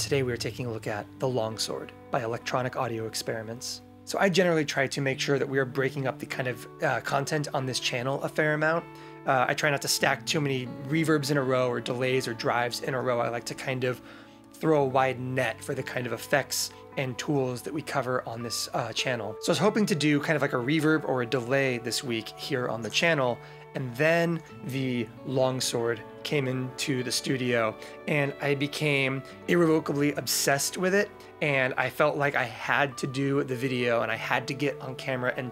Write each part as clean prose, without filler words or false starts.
Today we are taking a look at The Longsword by Electronic Audio Experiments. So I generally try to make sure that we are breaking up the kind of content on this channel a fair amount. I try not to stack too many reverbs in a row or delays or drives in a row. I like to kind of throw a wide net for the kind of effects and tools that we cover on this channel. So I was hoping to do kind of like a reverb or a delay this week here on the channel, and then the Longsword came into the studio and I became irrevocably obsessed with it, and I felt like I had to do the video and I had to get on camera and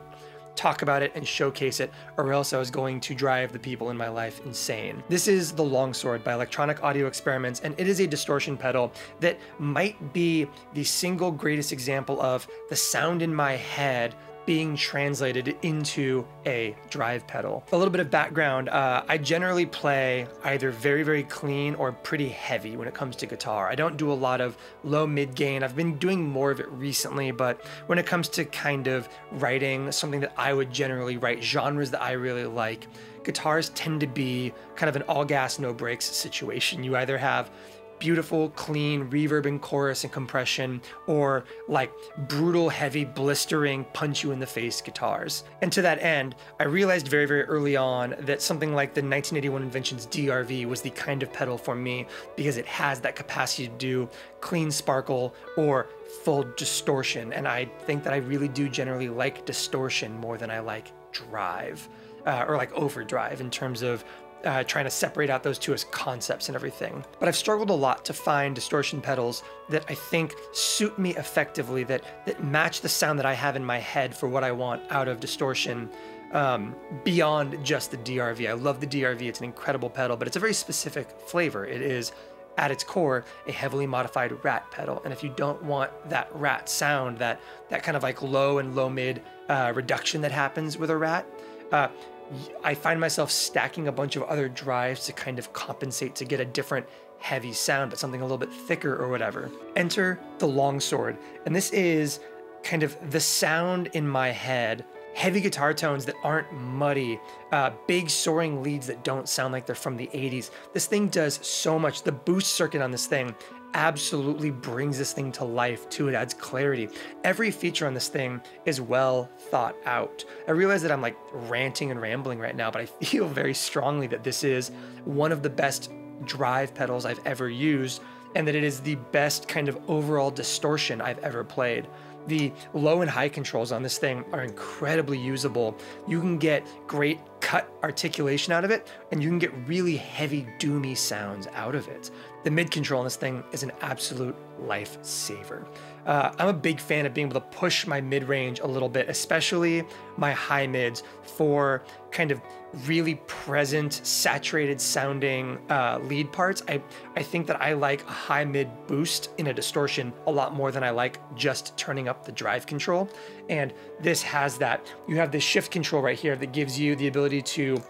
talk about it and showcase it, or else I was going to drive the people in my life insane. This is The Longsword by Electronic Audio Experiments, and it is a distortion pedal that might be the single greatest example of the sound in my head being translated into a drive pedal. A little bit of background, I generally play either very, very clean or pretty heavy when it comes to guitar. I don't do a lot of low mid gain. I've been doing more of it recently, but when it comes to kind of writing something that I would generally write, genres that I really like, guitars tend to be kind of an all gas, no brakes situation. You either have beautiful, clean reverb and chorus and compression, or like brutal, heavy, blistering, punch you in the face guitars. And to that end, I realized very, very early on that something like the 1981 Inventions DRV was the kind of pedal for me, because it has that capacity to do clean sparkle or full distortion. And I think that I really do generally like distortion more than I like drive, or like overdrive, in terms of trying to separate out those two as concepts and everything. But I've struggled a lot to find distortion pedals that I think suit me effectively, that match the sound that I have in my head for what I want out of distortion, beyond just the DRV. I love the DRV, it's an incredible pedal, but it's a very specific flavor. It is, at its core, a heavily modified Rat pedal. And if you don't want that Rat sound, that kind of like low and low mid reduction that happens with a Rat, I find myself stacking a bunch of other drives to kind of compensate to get a different heavy sound, but something a little bit thicker or whatever. Enter the Longsword, and this is kind of the sound in my head. Heavy guitar tones that aren't muddy, big soaring leads that don't sound like they're from the 80s. This thing does so much. The boost circuit on this thing absolutely brings this thing to life too. It adds clarity. Every feature on this thing is well thought out. I realize that I'm like ranting and rambling right now, but I feel very strongly that this is one of the best drive pedals I've ever used, and that it is the best kind of overall distortion I've ever played. The low and high controls on this thing are incredibly usable. You can get great cut articulation out of it, and you can get really heavy, doomy sounds out of it. The mid control on this thing is an absolute lifesaver. I'm a big fan of being able to push my mid range a little bit, especially my high mids, for kind of really present, saturated sounding lead parts. I think that I like a high mid boost in a distortion a lot more than I like just turning up the drive control. And this has that. You have this shift control right here that gives you the ability to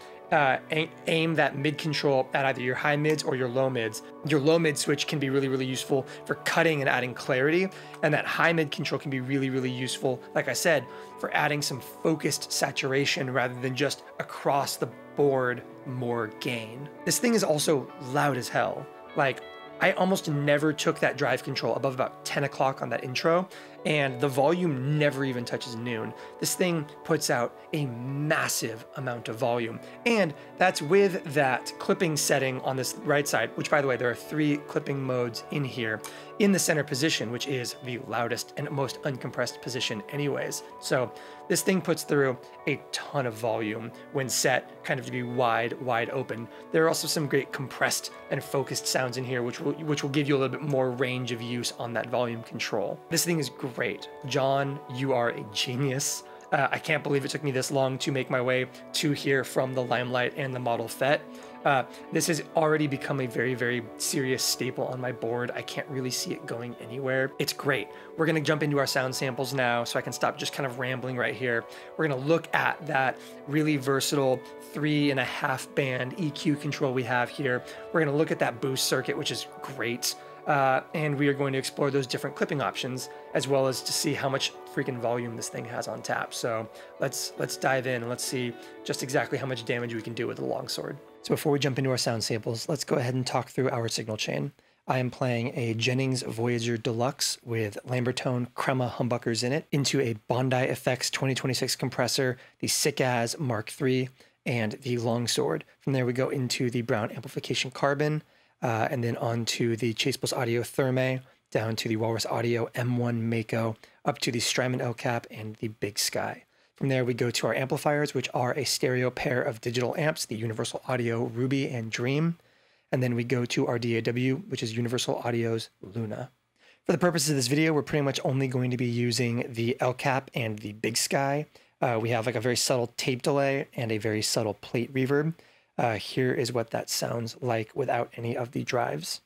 aim that mid control at either your high mids or your low mids. Your low mid switch can be really, really useful for cutting and adding clarity, and that high mid control can be really, really useful, like I said, for adding some focused saturation rather than just across the board more gain. This thing is also loud as hell. Like, I almost never took that drive control above about 10 o'clock on that intro, and the volume never even touches noon. This thing puts out a massive amount of volume, and that's with that clipping setting on this right side, which, by the way, there are 3 clipping modes in here, in the center position, which is the loudest and most uncompressed position anyways. So this thing puts through a ton of volume when set kind of to be wide open. There are also some great compressed and focused sounds in here, which will give you a little bit more range of use on that volume control. This thing is great. John, you are a genius. I can't believe it took me this long to make my way to here from the Limelight and the Model FET. This has already become a very, very serious staple on my board. I can't really see it going anywhere. It's great. We're gonna jump into our sound samples now, so I can stop just kind of rambling right here. We're gonna look at that really versatile 3.5 band EQ control we have here. We're gonna look at that boost circuit, which is great. And we are going to explore those different clipping options, as well as to see how much freaking volume this thing has on tap. So let's dive in and let's see just exactly how much damage we can do with the Longsword. So before we jump into our sound samples, let's go ahead and talk through our signal chain. I am playing a Jennings Voyager Deluxe with Lambertone Crema humbuckers in it into a Bondi Effects 2026 compressor, the Sick-As Mark III, and the Longsword. From there we go into the Brown Amplification Carbon, and then on to the Chasebus Audio Thermae, down to the Walrus Audio M1 Mako, up to the Strymon El-Cap and the Big Sky. From there, we go to our amplifiers, which are a stereo pair of digital amps, the Universal Audio Ruby and Dream. And then we go to our DAW, which is Universal Audio's Luna. For the purposes of this video, we're pretty much only going to be using the El-Cap and the Big Sky. We have like a very subtle tape delay and a very subtle plate reverb. Here is what that sounds like without any of the drives.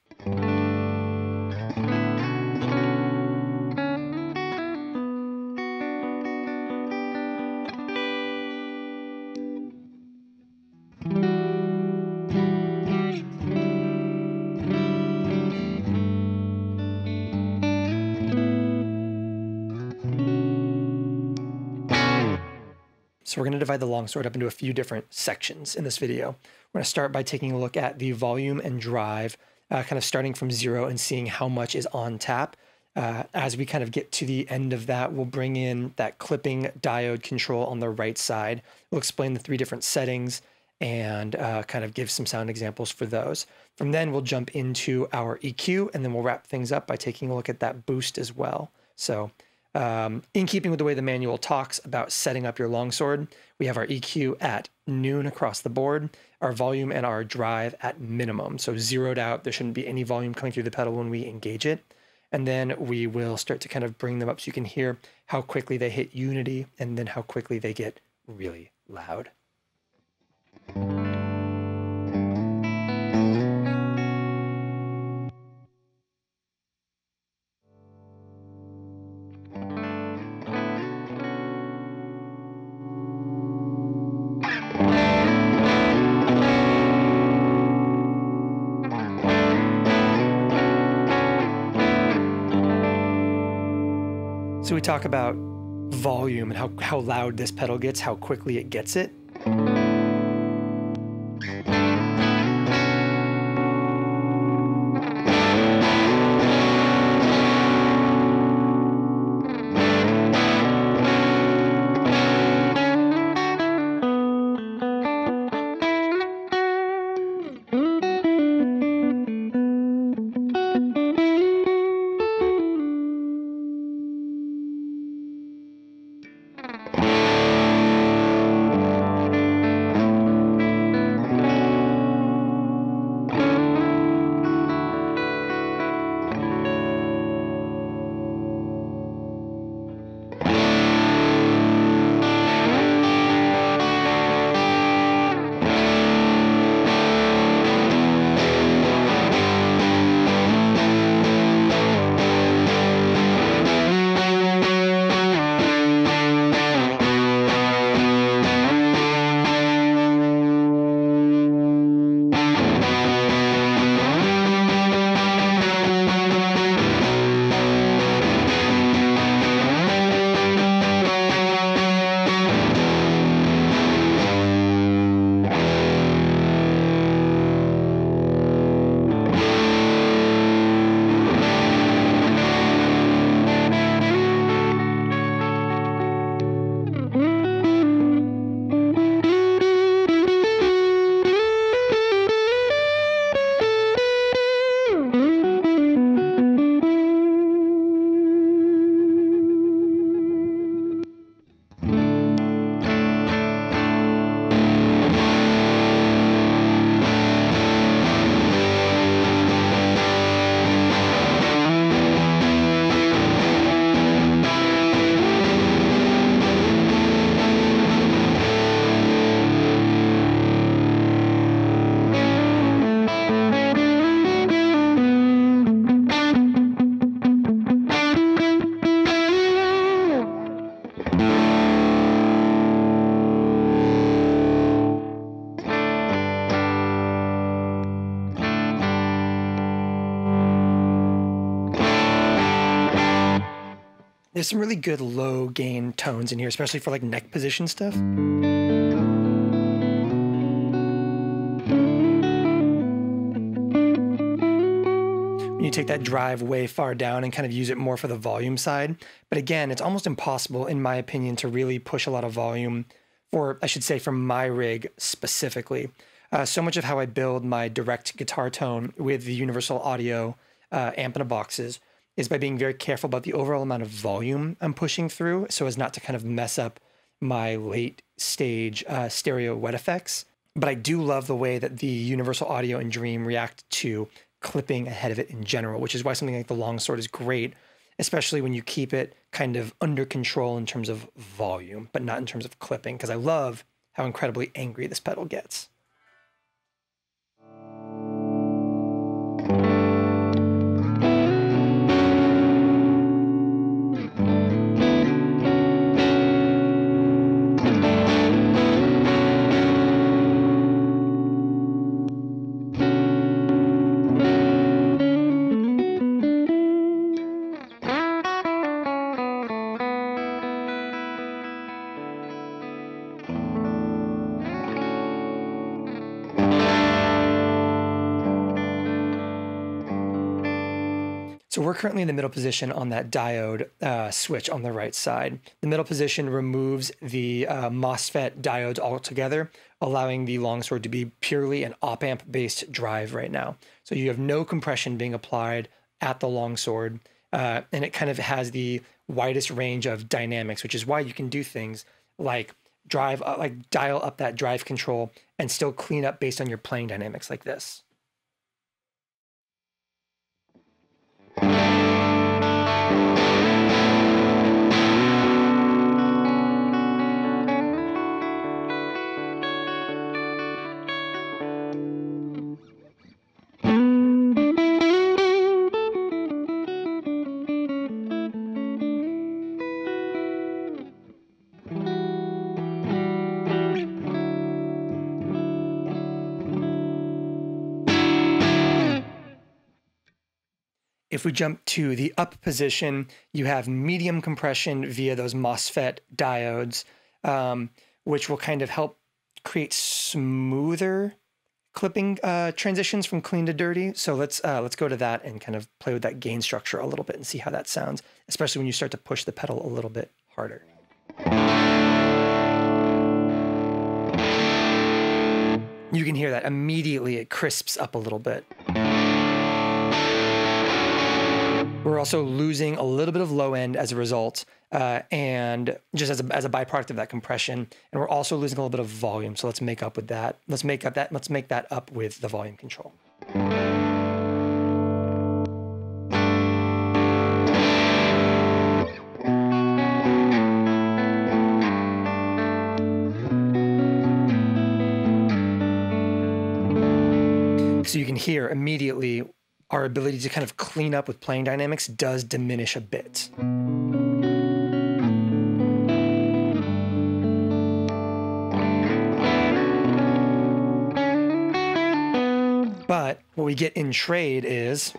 So we're going to divide the longsword up into a few different sections in this video. We're going to start by taking a look at the volume and drive, kind of starting from 0 and seeing how much is on tap. As we kind of get to the end of that, we'll bring in that clipping diode control on the right side. We'll explain the 3 different settings and kind of give some sound examples for those. From then we'll jump into our EQ, and then we'll wrap things up by taking a look at that boost as well. So in keeping with the way the manual talks about setting up your longsword, we have our EQ at noon across the board, our volume and our drive at minimum. So zeroed out, there shouldn't be any volume coming through the pedal when we engage it. And then we will start to kind of bring them up so you can hear how quickly they hit unity and then how quickly they get really loud. So we talk about volume and how loud this pedal gets, how quickly it gets it. There's some really good low gain tones in here, especially for like neck position stuff. you take that drive way far down and kind of use it more for the volume side. But again, it's almost impossible, in my opinion, to really push a lot of volume, or I should say from my rig specifically. So much of how I build my direct guitar tone with the Universal Audio amp in a boxes is by being very careful about the overall amount of volume I'm pushing through so as not to kind of mess up my late stage stereo wet effects. But I do love the way that the Universal Audio and Dream react to clipping ahead of it in general, which is why something like the Longsword is great, especially when you keep it kind of under control in terms of volume, but not in terms of clipping, because I love how incredibly angry this pedal gets. So we're currently in the middle position on that diode switch on the right side. The middle position removes the MOSFET diodes altogether, allowing the Longsword to be purely an op-amp based drive right now. So you have no compression being applied at the Longsword, and it kind of has the widest range of dynamics, which is why you can do things like dial up that drive control and still clean up based on your playing dynamics like this. If we jump to the up position, you have medium compression via those MOSFET diodes, which will kind of help create smoother clipping transitions from clean to dirty. So let's go to that and kind of play with that gain structure a little bit and see how that sounds, especially when you start to push the pedal a little bit harder. You can hear that immediately it crisps up a little bit. We're also losing a little bit of low end as a result, and just as a byproduct of that compression. And we're also losing a little bit of volume. So let's make up with that. Let's make that up with the volume control. So you can hear immediately our ability to kind of clean up with playing dynamics does diminish a bit. But what we get in trade is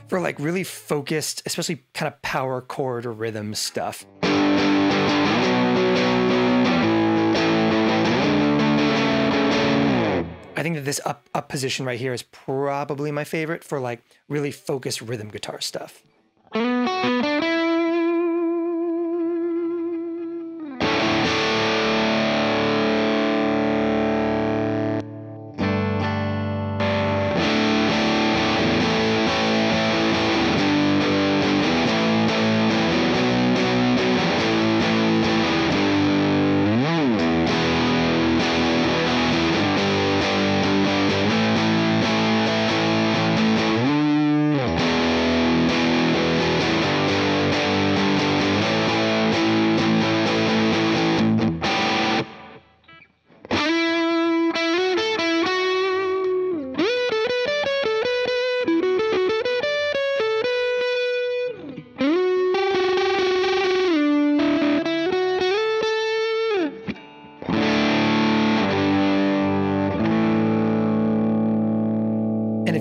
for like really focused, especially kind of power chord or rhythm stuff. I think that this up position right here is probably my favorite for like really focused rhythm guitar stuff.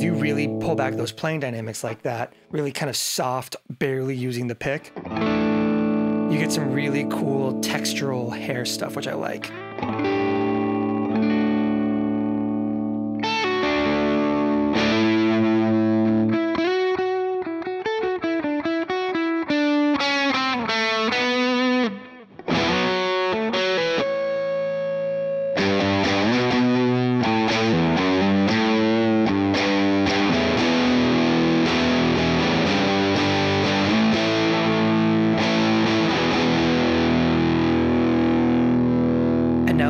if you really pull back those playing dynamics like that, really kind of soft, barely using the pick, you get some really cool textural hair stuff, which I like.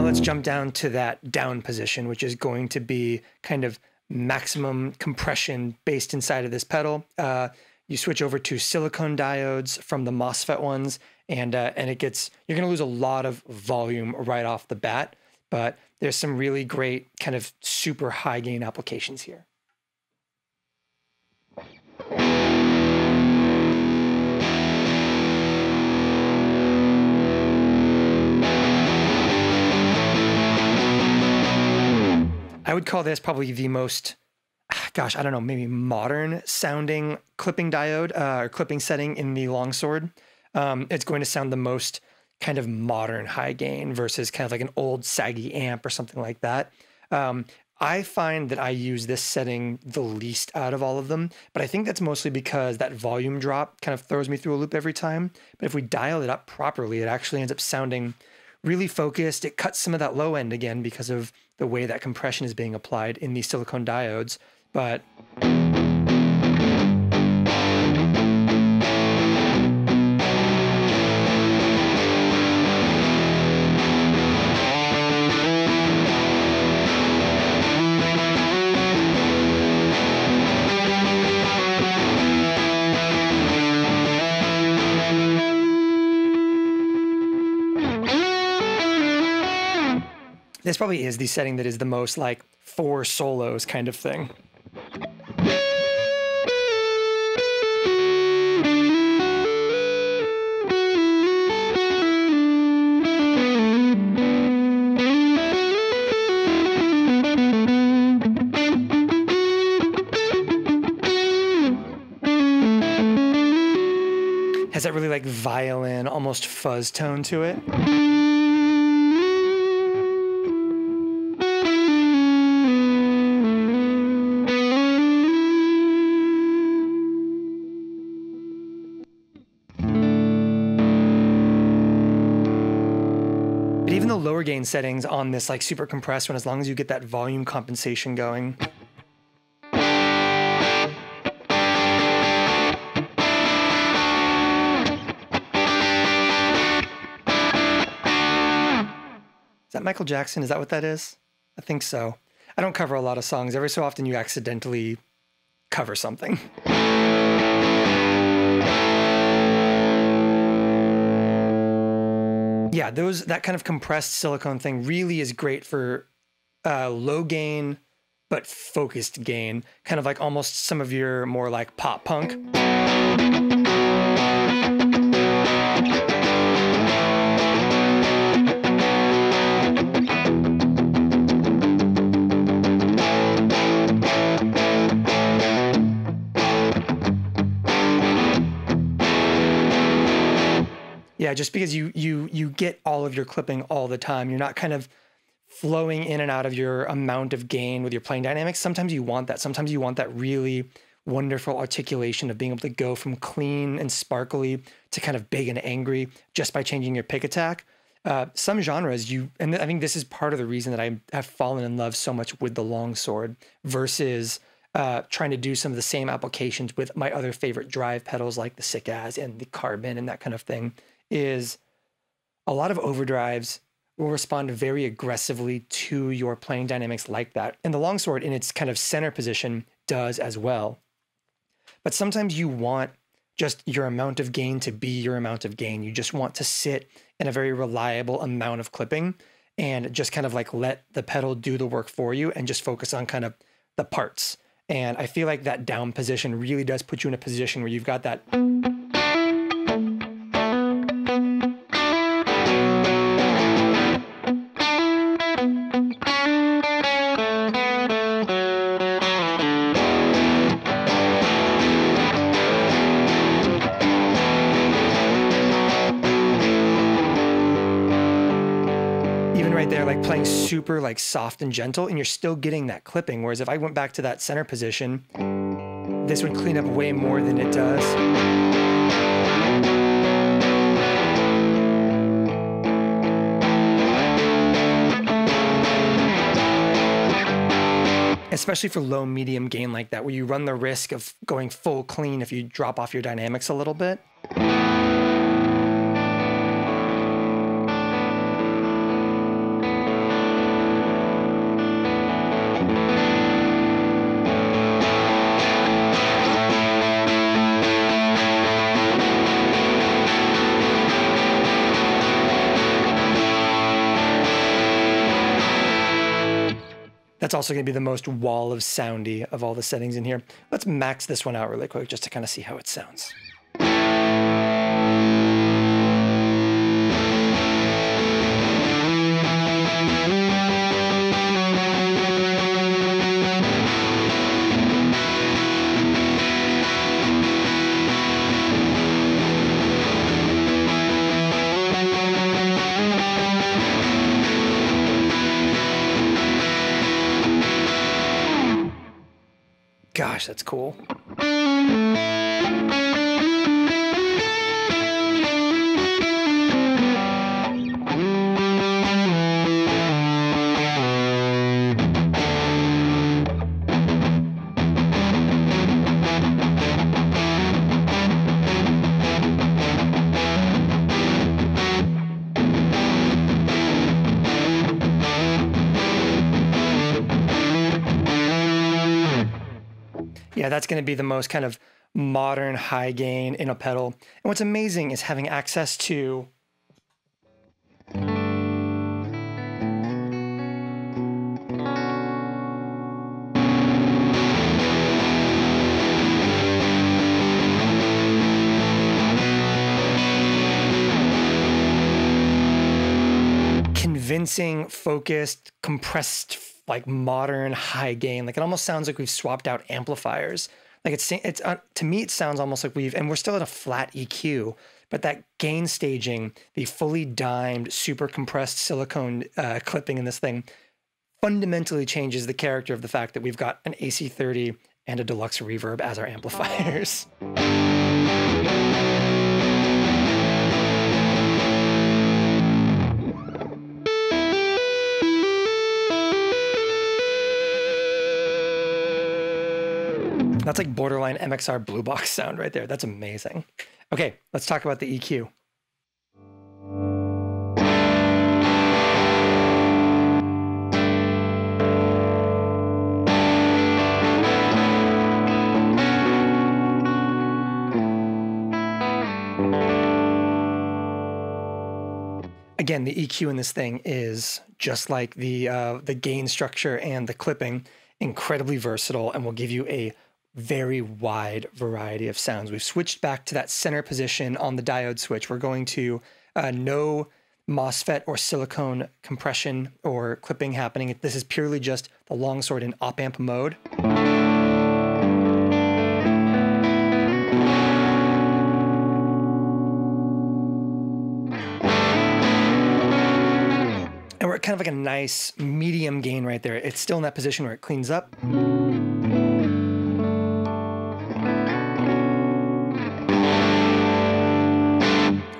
Let's jump down to that down position, which is going to be kind of maximum compression based inside of this pedal. You switch over to silicone diodes from the MOSFET ones, and it gets, you're going to lose a lot of volume right off the bat, but there's some really great kind of super high gain applications here. I would call this probably the most, gosh, I don't know, maybe modern sounding clipping diode or clipping setting in the longsword. It's going to sound the most kind of modern high gain versus kind of like an old saggy amp or something like that. I find that I use this setting the least out of all of them, but I think that's mostly because that volume drop kind of throws me through a loop every time. But if we dial it up properly, it actually ends up sounding really focused. It cuts some of that low end again because of the way that compression is being applied in these silicone diodes. But this probably is the setting that is the most like for solos kind of thing. Has that really like violin, almost fuzz tone to it. Even the lower gain settings on this like super compressed one, as long as you get that volume compensation going. Is that Michael Jackson? Is that what that is? I think so. I don't cover a lot of songs. Every so often you accidentally cover something. Yeah, that kind of compressed silicone thing really is great for low gain, but focused gain. Kind of like almost some of your more like pop punk. Yeah, just because you get all of your clipping all the time. You're not kind of flowing in and out of your amount of gain with your playing dynamics. Sometimes you want that. Sometimes you want that really wonderful articulation of being able to go from clean and sparkly to kind of big and angry just by changing your pick attack. Some genres, and I think this is part of the reason that I have fallen in love so much with the longsword versus trying to do some of the same applications with my other favorite drive pedals like the Sick-As and the Carbon and that kind of thing, is a lot of overdrives will respond very aggressively to your playing dynamics like that. And the longsword in its kind of center position does as well. But sometimes you want just your amount of gain to be your amount of gain. You just want to sit in a very reliable amount of clipping and just kind of like let the pedal do the work for you and just focus on kind of the parts. And I feel like that down position really does put you in a position where you've got that Even right there, like playing super like soft and gentle, and you're still getting that clipping. Whereas if I went back to that center position, this would clean up way more than it does. Especially for low medium gain like that, where you run the risk of going full clean if you drop off your dynamics a little bit. That's also going to be the most wall of soundy of all the settings in here. Let's max this one out really quick just to kind of see how it sounds. Gosh, that's cool. Yeah, that's going to be the most kind of modern high gain in a pedal. And what's amazing is having access to convincing, focused, compressed, like modern high gain. Like it almost sounds like we've swapped out amplifiers. Like it's to me, it sounds almost like we're still at a flat EQ, but that gain staging, the fully dimed, super compressed silicone clipping in this thing fundamentally changes the character of the fact that we've got an AC30 and a deluxe reverb as our amplifiers. That's like borderline MXR Blue Box sound right there. That's amazing. Okay, let's talk about the EQ. Again, the EQ in this thing is just like the gain structure and the clipping, incredibly versatile, and will give you a very wide variety of sounds. We've switched back to that center position on the diode switch. We're going to no MOSFET or silicone compression or clipping happening. This is purely just the longsword in op-amp mode. And we're at kind of like a nice medium gain right there. It's still in that position where it cleans up.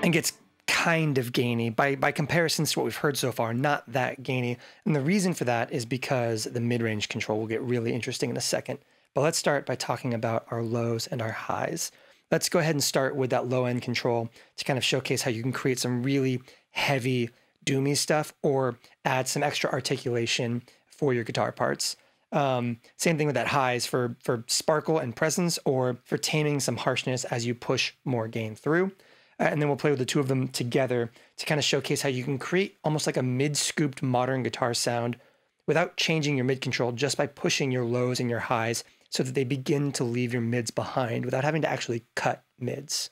And gets kind of gainy by comparison to what we've heard so far, not that gainy. And the reason for that is because the mid-range control will get really interesting in a second. But let's start by talking about our lows and our highs. Let's go ahead and start with that low end control to kind of showcase how you can create some really heavy, doomy stuff or add some extra articulation for your guitar parts. Same thing with that highs for sparkle and presence or for taming some harshness as you push more gain through. And then we'll play with the two of them together to kind of showcase how you can create almost like a mid-scooped modern guitar sound without changing your mid control, just by pushing your lows and your highs so that they begin to leave your mids behind without having to actually cut mids.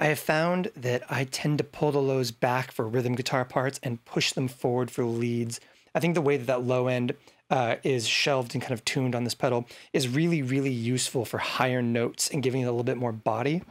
I have found that I tend to pull the lows back for rhythm guitar parts and push them forward for leads. I think the way that that low end is shelved and kind of tuned on this pedal is really, really useful for higher notes and giving it a little bit more body.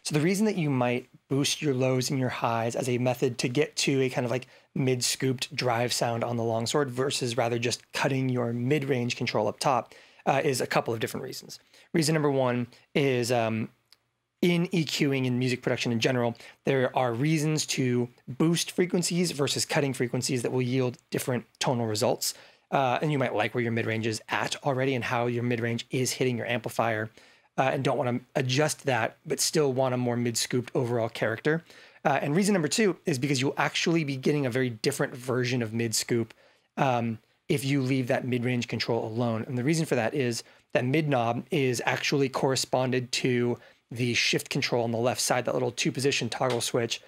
So the reason that you might boost your lows and your highs as a method to get to a kind of like mid-scooped drive sound on the longsword versus rather just cutting your mid-range control up top is a couple of different reasons. Reason number one is in EQing and music production in general, there are reasons to boost frequencies versus cutting frequencies that will yield different tonal results. And you might like where your mid-range is at already and how your mid-range is hitting your amplifier. And don't want to adjust that, but still want a more mid-scooped overall character. And reason number two is because you'll actually be getting a very different version of mid-scoop if you leave that mid-range control alone. And the reason for that is that mid-knob is actually corresponded to the shift control on the left side, that little two-position toggle switch.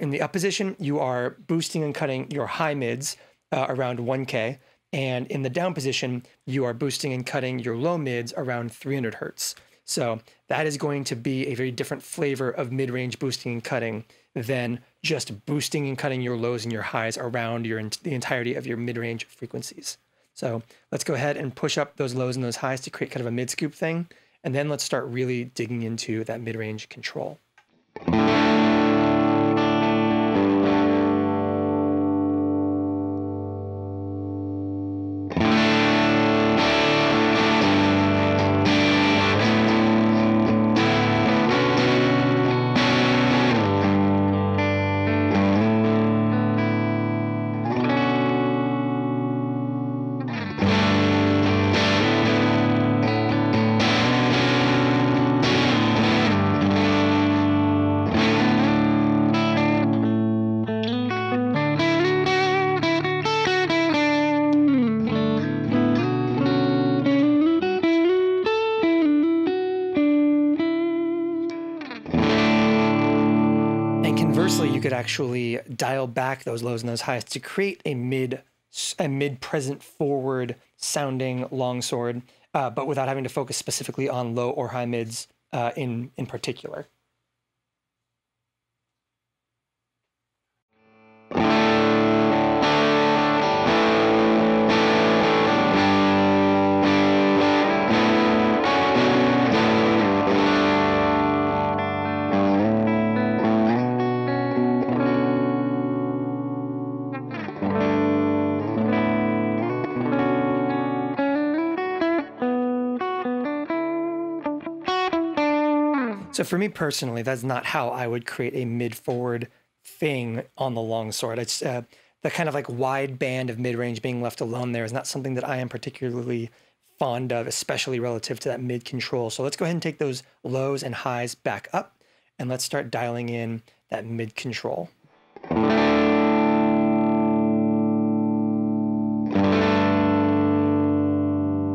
In the up position, you are boosting and cutting your high mids around 1K. And in the down position, you are boosting and cutting your low mids around 300 hertz. So that is going to be a very different flavor of mid-range boosting and cutting than just boosting and cutting your lows and your highs around the entirety of your mid-range frequencies. So let's go ahead and push up those lows and those highs to create kind of a mid-scoop thing. And then let's start really digging into that mid-range control. Conversely, you could actually dial back those lows and those highs to create a mid-present forward sounding longsword, but without having to focus specifically on low or high mids in particular. So for me personally, that's not how I would create a mid-forward thing on the longsword. It's the kind of like wide band of mid-range being left alone there is not something that I am particularly fond of, especially relative to that mid-control. So let's go ahead and take those lows and highs back up, and let's start dialing in that mid-control.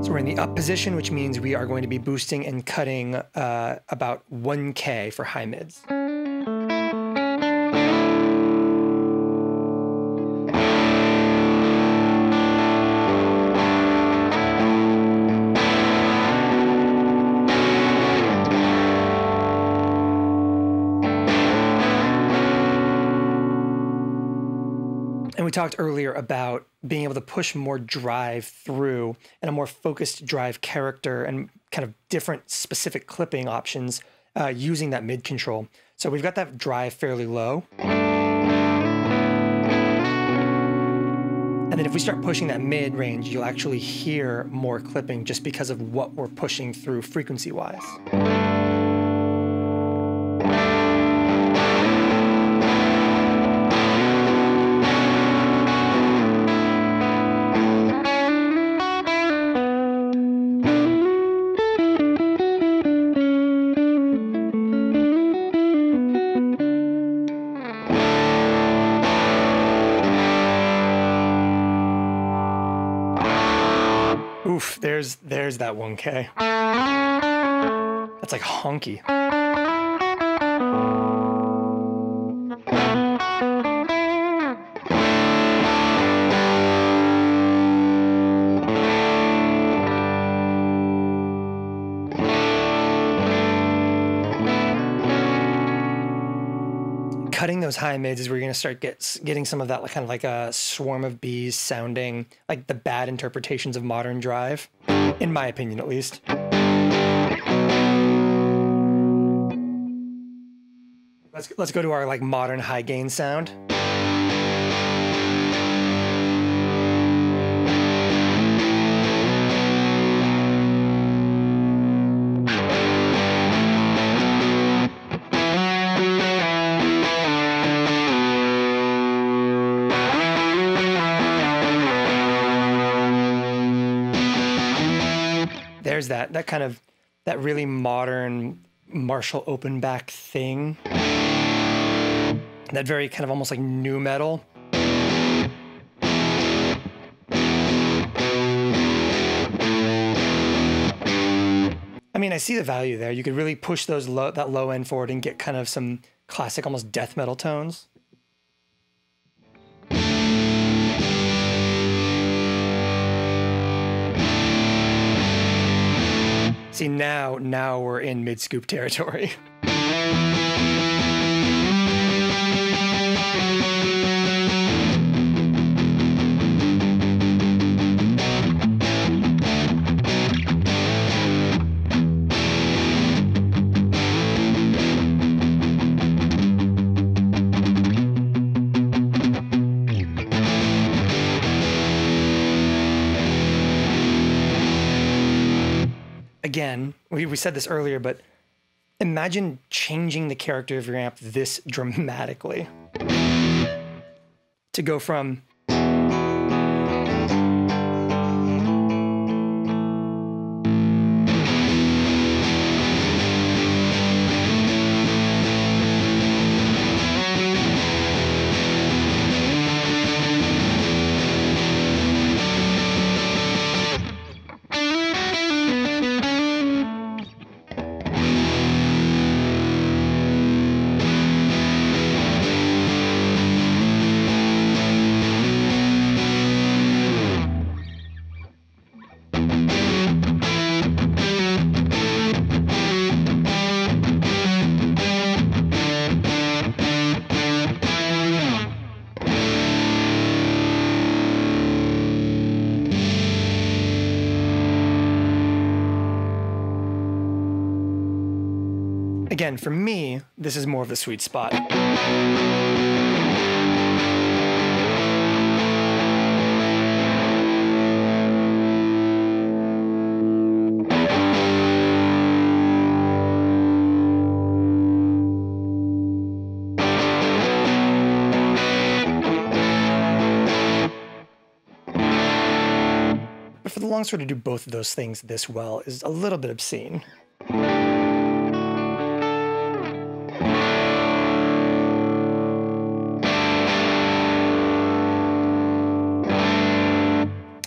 So we're in the up position, which means we are going to be boosting and cutting about 1K for high mids. And we talked earlier about being able to push more drive through and a more focused drive character and kind of different specific clipping options using that mid control. So we've got that drive fairly low. And then if we start pushing that mid range, you'll actually hear more clipping just because of what we're pushing through frequency wise. Oof, there's that 1K. That's like honky. Cutting those high mids is where you're going to start getting some of that kind of like a swarm of bees sounding like the bad interpretations of modern drive, in my opinion at least. Let's go to our like modern high gain sound. There's that kind of, that really modern Marshall Openback thing. That very kind of almost like nu metal. I mean, I see the value there. You could really push that low end forward and get kind of some classic, almost death metal tones. See, now we're in mid-scoop territory. Again, we said this earlier, but imagine changing the character of your amp this dramatically. To go from again, for me, this is more of the sweet spot. But for the longsword to do both of those things this well is a little bit obscene.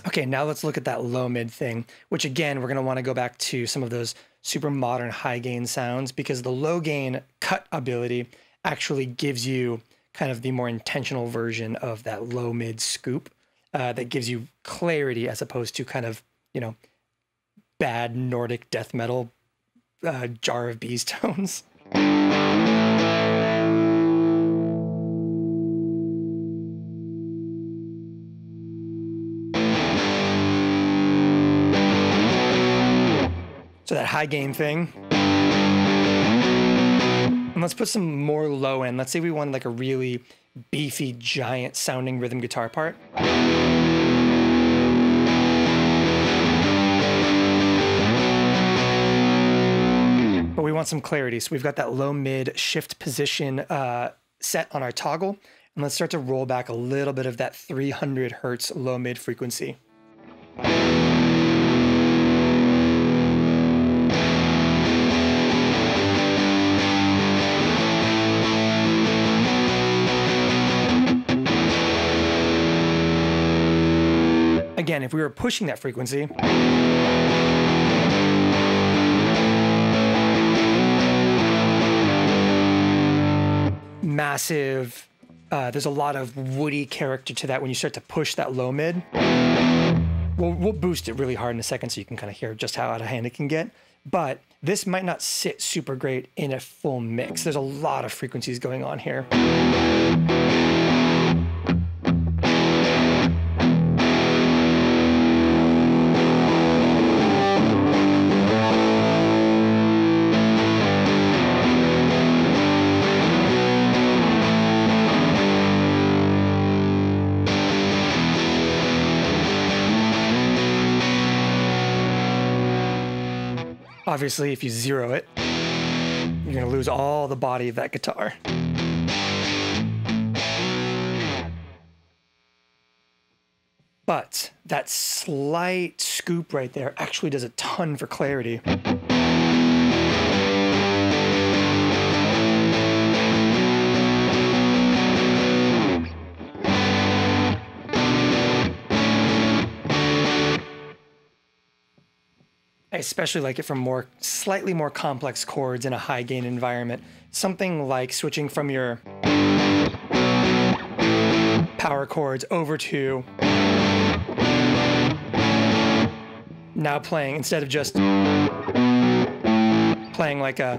Okay, now let's look at that low mid thing, which again, we're gonna wanna go back to some of those super modern high gain sounds because the low gain cut ability actually gives you kind of the more intentional version of that low mid scoop that gives you clarity as opposed to kind of, you know, bad Nordic death metal jar of bees tones. So that high gain thing. And let's put some more low end. Let's say we want like a really beefy, giant sounding rhythm guitar part. But we want some clarity. So we've got that low mid shift position set on our toggle. And let's start to roll back a little bit of that 300 hertz low mid frequency. Again, if we were pushing that frequency, massive, there's a lot of woody character to that when you start to push that low mid. We'll boost it really hard in a second so you can kind of hear just how out of hand it can get. But this might not sit super great in a full mix. There's a lot of frequencies going on here. Obviously, if you zero it, you're going to lose all the body of that guitar. But that slight scoop right there actually does a ton for clarity. I especially like it from slightly more complex chords in a high gain environment. Something like switching from your power chords over to now playing, instead of just playing like a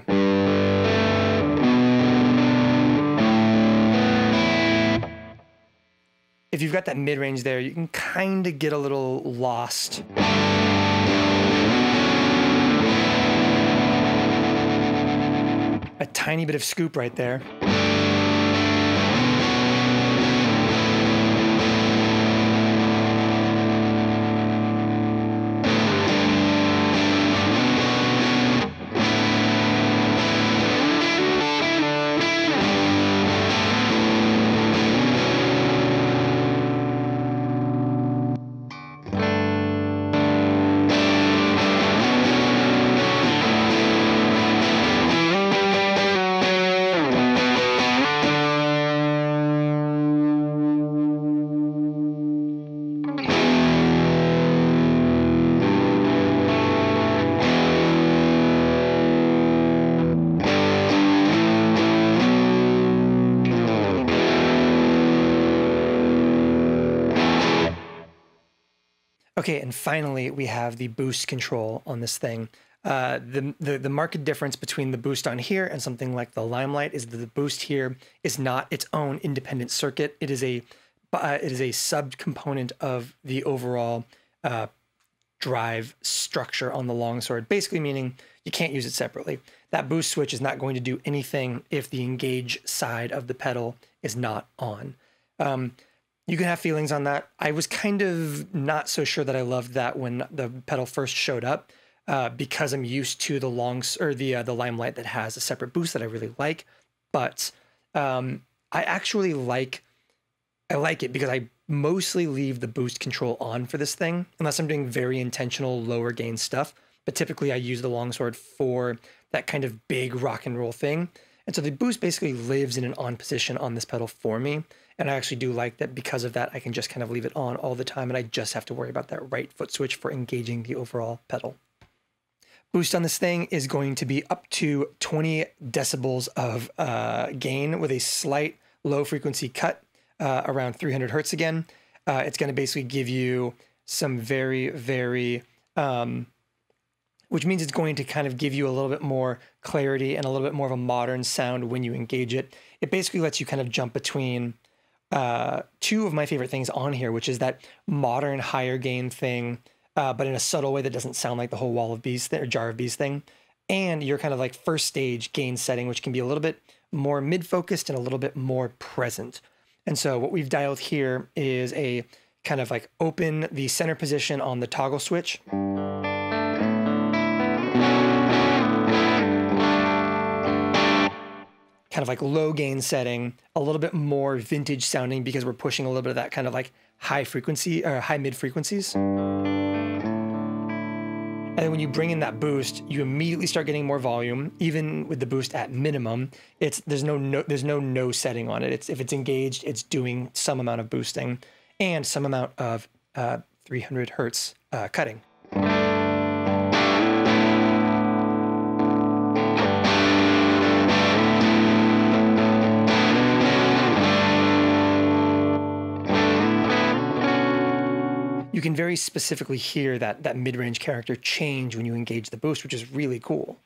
if you've got that mid-range there, you can kind of get a little lost. A tiny bit of scoop right there. Okay, and finally, we have the boost control on this thing. The marked difference between the boost on here and something like the Limelight is that the boost here is not its own independent circuit. It is a subcomponent of the overall drive structure on the longsword, basically meaning you can't use it separately. That boost switch is not going to do anything if the engage side of the pedal is not on. You can have feelings on that. I was kind of not so sure that I loved that when the pedal first showed up, because I'm used to the Limelight that has a separate boost that I really like. But I actually like it because mostly leave the boost control on for this thing, unless I'm doing very intentional lower gain stuff. But typically I use the longsword for that kind of big rock and roll thing. And so the boost basically lives in an on position on this pedal for me. And I actually do like that because of that, I can just kind of leave it on all the time and I just have to worry about that right foot switch for engaging the overall pedal. Boost on this thing is going to be up to 20 decibels of gain with a slight low frequency cut around 300 hertz again. It's going to basically give you some very, which means it's going to kind of give you a little bit more clarity and a little bit more of a modern sound when you engage it. It basically lets you kind of jump between two of my favorite things on here, which is that modern higher gain thing, but in a subtle way that doesn't sound like the whole wall of bees thing or jar of bees thing. And your kind of like first stage gain setting, which can be a little bit more mid-focused and a little bit more present. And so what we've dialed here is a kind of like open the center position on the toggle switch. Kind of like low gain setting, a little bit more vintage sounding because we're pushing a little bit of that kind of like high frequency or high mid frequencies. And then when you bring in that boost, you immediately start getting more volume. Even with the boost at minimum, there's no setting on it. If it's engaged, it's doing some amount of boosting and some amount of 300 hertz cutting. You can very specifically hear that mid-range character change when you engage the boost, which is really cool.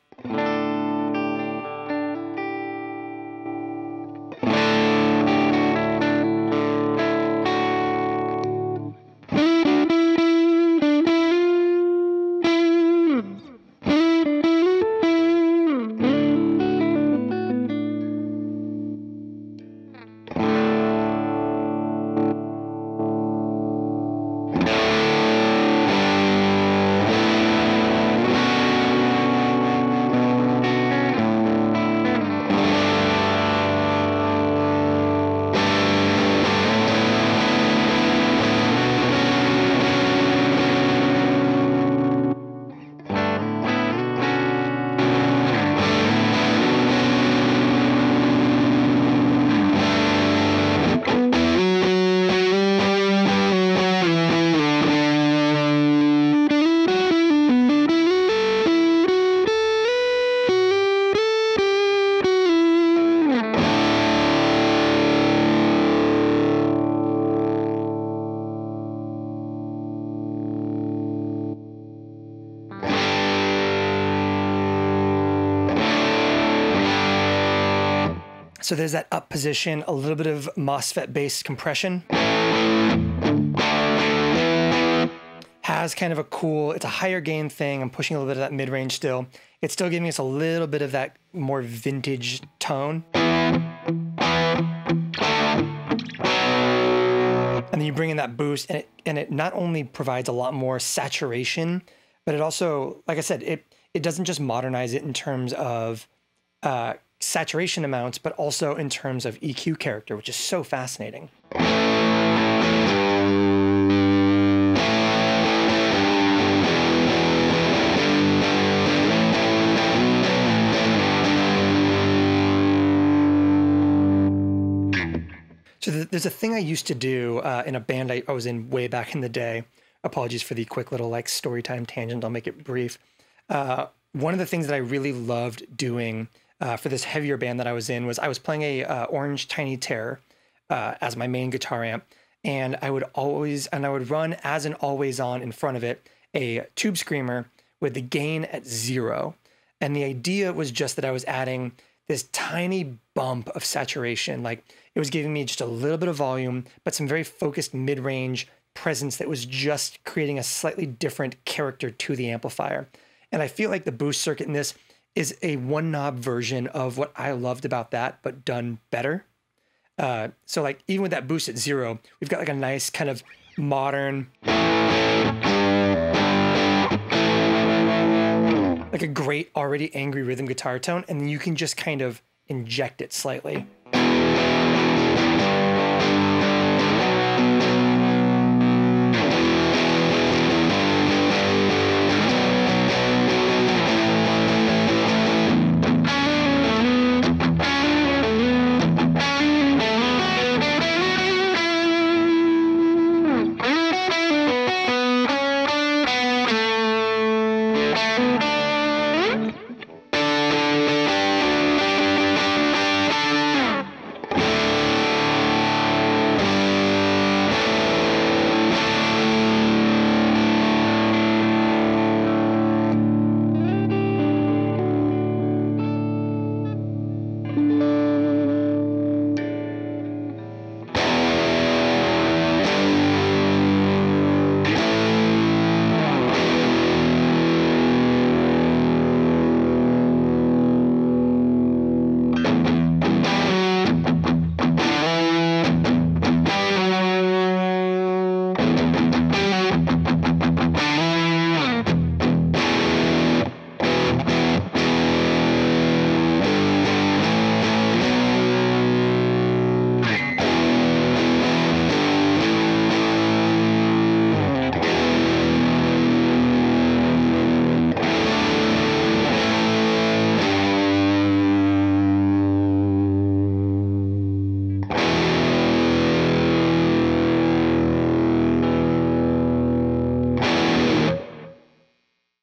So there's that up position, a little bit of MOSFET-based compression. Has kind of a cool, it's a higher gain thing. I'm pushing a little bit of that mid-range still. It's still giving us a little bit of that more vintage tone. And then you bring in that boost, and it not only provides a lot more saturation, but it also, like I said, it doesn't just modernize it in terms of saturation amounts, but also in terms of EQ character, which is so fascinating. So there's a thing I used to do in a band I was in way back in the day. Apologies for the quick little like story time tangent. I'll make it brief. One of the things that I really loved doing for this heavier band that I was in was I was playing a Orange Tiny Terror as my main guitar amp, and I would run as an always on in front of it a Tube Screamer with the gain at 0. And the idea was just that I was adding this tiny bump of saturation. Like it was giving me just a little bit of volume, but some very focused mid-range presence that was just creating a slightly different character to the amplifier. And I feel like the boost circuit in this is a one knob version of what I loved about that, but done better. So like even with that boost at 0, we've got like a nice kind of modern, like a great already angry rhythm guitar tone, and then you can just kind of inject it slightly.